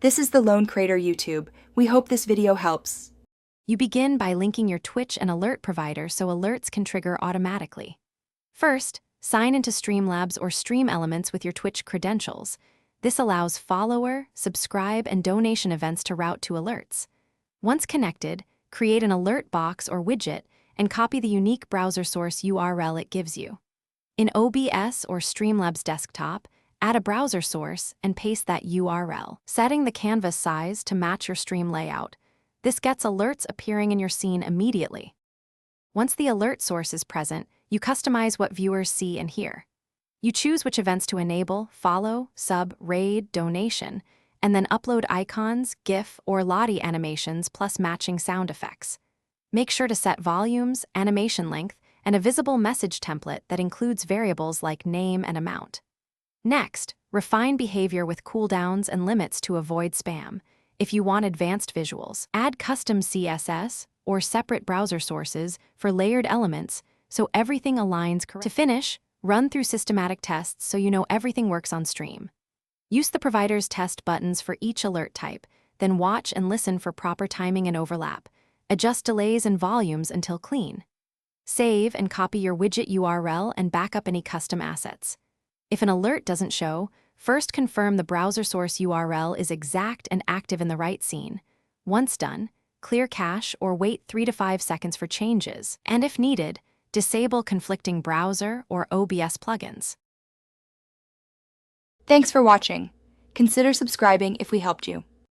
This is the Lone Creator YouTube. We hope this video helps. You begin by linking your Twitch and alert provider so alerts can trigger automatically. First, sign into Streamlabs or Stream Elements with your Twitch credentials. This allows follower, subscribe, and donation events to route to alerts. Once connected, create an alert box or widget and copy the unique browser source URL it gives you. In OBS or Streamlabs desktop, add a browser source and paste that URL, setting the canvas size to match your stream layout. This gets alerts appearing in your scene immediately. Once the alert source is present, you customize what viewers see and hear. You choose which events to enable, follow, sub, raid, donation, and then upload icons, GIF, or Lottie animations plus matching sound effects. Make sure to set volumes, animation length, and a visible message template that includes variables like name and amount. Next, refine behavior with cooldowns and limits to avoid spam. If you want advanced visuals, add custom CSS or separate browser sources for layered elements so everything aligns correctly. To finish, run through systematic tests so you know everything works on stream. Use the provider's test buttons for each alert type, then watch and listen for proper timing and overlap. Adjust delays and volumes until clean. Save and copy your widget URL and back up any custom assets. If an alert doesn't show, first confirm the browser source URL is exact and active in the right scene. Once done, clear cache or wait 3 to 5 seconds for changes, and if needed, disable conflicting browser or OBS plugins. Thanks for watching. Consider subscribing if we helped you.